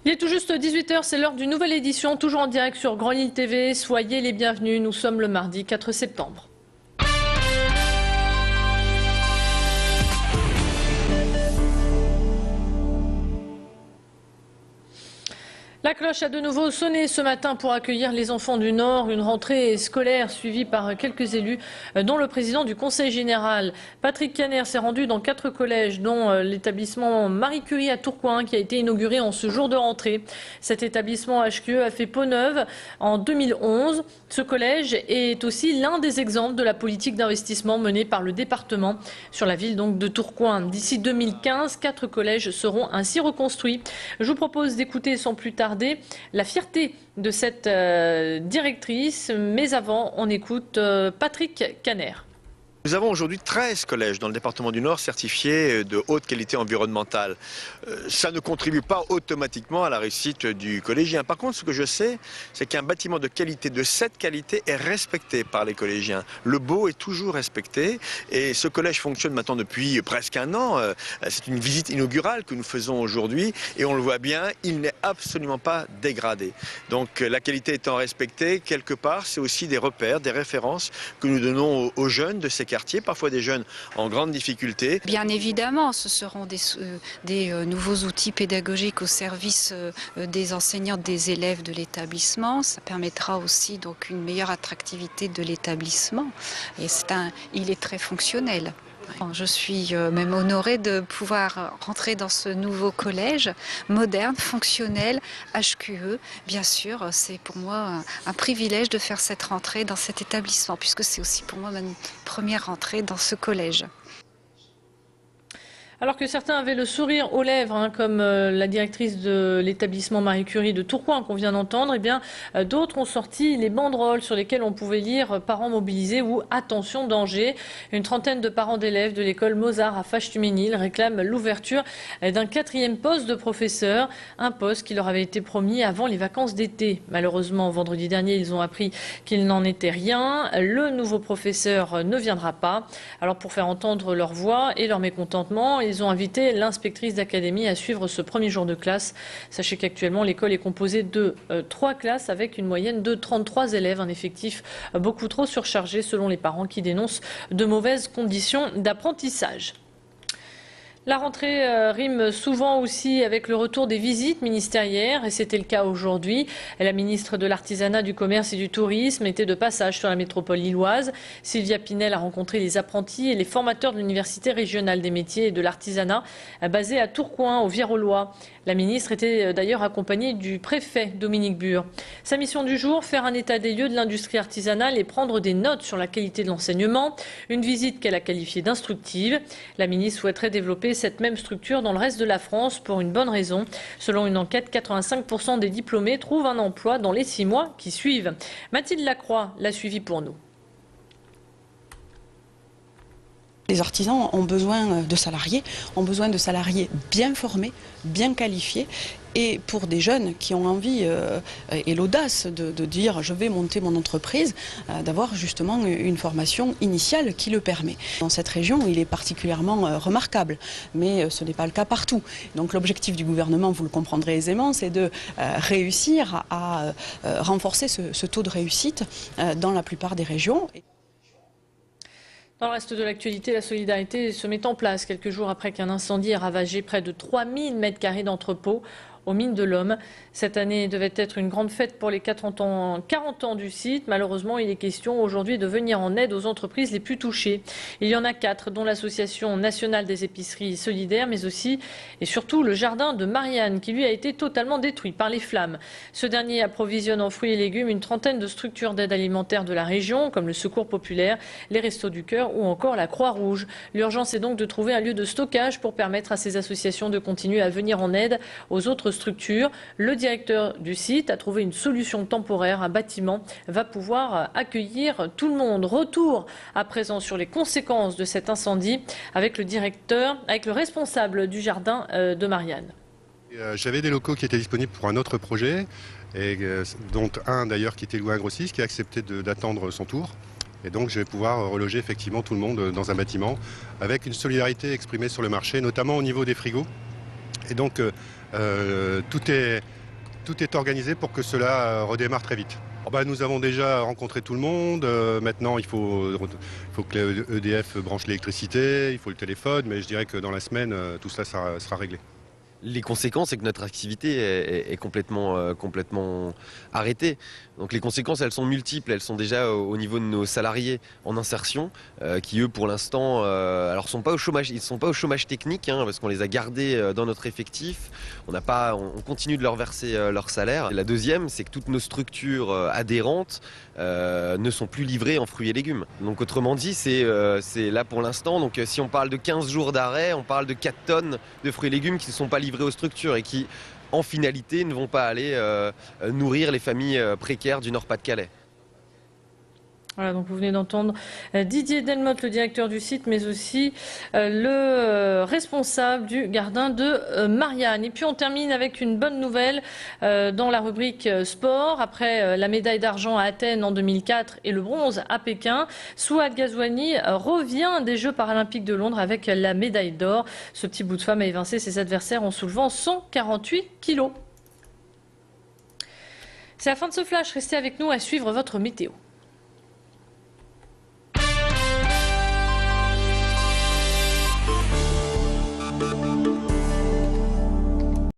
Il est tout juste 18h, c'est l'heure d'une nouvelle édition, toujours en direct sur Grand Lille TV. Soyez les bienvenus, nous sommes le mardi 4 septembre. La cloche a de nouveau sonné ce matin pour accueillir les enfants du Nord. Une rentrée scolaire suivie par quelques élus, dont le président du Conseil général. Patrick Caner s'est rendu dans 4 collèges, dont l'établissement Marie Curie à Tourcoing, qui a été inauguré en ce jour de rentrée. Cet établissement HQE a fait peau neuve en 2011. Ce collège est aussi l'un des exemples de la politique d'investissement menée par le département sur la ville donc de Tourcoing. D'ici 2015, 4 collèges seront ainsi reconstruits. Je vous propose d'écouter sans plus tarder la fierté de cette directrice, mais avant, on écoute Patrick Caner. Nous avons aujourd'hui 13 collèges dans le département du Nord certifiés de haute qualité environnementale. Ça ne contribue pas automatiquement à la réussite du collégien. Par contre, ce que je sais, c'est qu'un bâtiment de qualité, de cette qualité, est respecté par les collégiens. Le beau est toujours respecté et ce collège fonctionne maintenant depuis presque un an. C'est une visite inaugurale que nous faisons aujourd'hui et on le voit bien, il n'est absolument pas dégradé. Donc la qualité étant respectée, quelque part, c'est aussi des repères, des références que nous donnons aux jeunes de ces quartiers, parfois des jeunes en grande difficulté. Bien évidemment, ce seront des nouveaux outils pédagogiques au service des enseignants, des élèves de l'établissement. Ça permettra aussi donc une meilleure attractivité de l'établissement. Et il est très fonctionnel. Je suis même honorée de pouvoir rentrer dans ce nouveau collège moderne, fonctionnel, HQE. Bien sûr, c'est pour moi un privilège de faire cette rentrée dans cet établissement, puisque c'est aussi pour moi ma première rentrée dans ce collège. Alors que certains avaient le sourire aux lèvres, comme la directrice de l'établissement Marie Curie de Tourcoing qu'on vient d'entendre, eh bien d'autres ont sorti les banderoles sur lesquelles on pouvait lire « Parents mobilisés » ou « Attention, danger ». Une trentaine de parents d'élèves de l'école Mozart à Faches-Tuménil réclament l'ouverture d'un 4e poste de professeur, un poste qui leur avait été promis avant les vacances d'été. Malheureusement, vendredi dernier, ils ont appris qu'il n'en était rien. Le nouveau professeur ne viendra pas. Alors pour faire entendre leur voix et leur mécontentement, ils ont invité l'inspectrice d'académie à suivre ce premier jour de classe. Sachez qu'actuellement, l'école est composée de 3 classes avec une moyenne de 33 élèves, un effectif beaucoup trop surchargé selon les parents qui dénoncent de mauvaises conditions d'apprentissage. La rentrée rime souvent aussi avec le retour des visites ministérielles et c'était le cas aujourd'hui. La ministre de l'Artisanat, du Commerce et du Tourisme était de passage sur la métropole lilloise. Sylvia Pinel a rencontré les apprentis et les formateurs de l'Université régionale des métiers et de l'artisanat basée à Tourcoing, au Virois. La ministre était d'ailleurs accompagnée du préfet Dominique Bure. Sa mission du jour, faire un état des lieux de l'industrie artisanale et prendre des notes sur la qualité de l'enseignement. Une visite qu'elle a qualifiée d'instructive. La ministre souhaiterait développer cette même structure dans le reste de la France pour une bonne raison. Selon une enquête, 85% des diplômés trouvent un emploi dans les 6 mois qui suivent. Mathilde Lacroix l'a suivi pour nous. Les artisans ont besoin de salariés bien formés, bien qualifiés. Et pour des jeunes qui ont envie et l'audace de dire je vais monter mon entreprise, d'avoir justement une formation initiale qui le permet. Dans cette région, il est particulièrement remarquable, mais ce n'est pas le cas partout. Donc l'objectif du gouvernement, vous le comprendrez aisément, c'est de réussir à renforcer ce taux de réussite dans la plupart des régions. Dans le reste de l'actualité, la solidarité se met en place quelques jours après qu'un incendie ait ravagé près de 3000 m² d'entrepôts aux mines de l'Homme. Cette année devait être une grande fête pour les 40 ans du site. Malheureusement, il est question aujourd'hui de venir en aide aux entreprises les plus touchées. Il y en a 4, dont l'Association nationale des épiceries solidaires, mais aussi et surtout le jardin de Marianne, qui lui a été totalement détruit par les flammes. Ce dernier approvisionne en fruits et légumes une trentaine de structures d'aide alimentaire de la région, comme le Secours populaire, les Restos du Cœur ou encore la Croix-Rouge. L'urgence est donc de trouver un lieu de stockage pour permettre à ces associations de continuer à venir en aide aux autres structures. Le directeur du site a trouvé une solution temporaire. Un bâtiment va pouvoir accueillir tout le monde. Retour à présent sur les conséquences de cet incendie avec le responsable du jardin de Marianne. J'avais des locaux qui étaient disponibles pour un autre projet, et dont un d'ailleurs qui était loué à un grossiste qui a accepté d'attendre son tour. Et donc je vais pouvoir reloger effectivement tout le monde dans un bâtiment avec une solidarité exprimée sur le marché, notamment au niveau des frigos. Et donc tout est tout est organisé pour que cela redémarre très vite. Nous avons déjà rencontré tout le monde. Maintenant, il faut que EDF branche l'électricité, il faut le téléphone, mais je dirais que dans la semaine, tout cela sera réglé. Les conséquences, c'est que notre activité est complètement arrêtée. Donc les conséquences, elles sont multiples. Elles sont déjà au niveau de nos salariés en insertion, qui eux, pour l'instant, alors sont pas au chômage. Ils sont pas au chômage technique, hein, parce qu'on les a gardés dans notre effectif. On continue de leur verser leur salaire. La deuxième, c'est que toutes nos structures adhérentes ne sont plus livrées en fruits et légumes. Donc autrement dit, c'est là pour l'instant. Donc si on parle de 15 jours d'arrêt, on parle de 4 tonnes de fruits et légumes qui ne sont pas livrés aux structures et qui, en finalité, ne vont pas aller nourrir les familles précaires du Nord-Pas-de-Calais. Voilà, donc vous venez d'entendre Didier Delmotte, le directeur du site, mais aussi le responsable du Gardin de Marianne. Et puis on termine avec une bonne nouvelle dans la rubrique sport. Après la médaille d'argent à Athènes en 2004 et le bronze à Pékin, Souad Ghazouani revient des Jeux paralympiques de Londres avec la médaille d'or. Ce petit bout de femme a évincé ses adversaires en soulevant 148 kilos. C'est la fin de ce flash. Restez avec nous à suivre votre météo.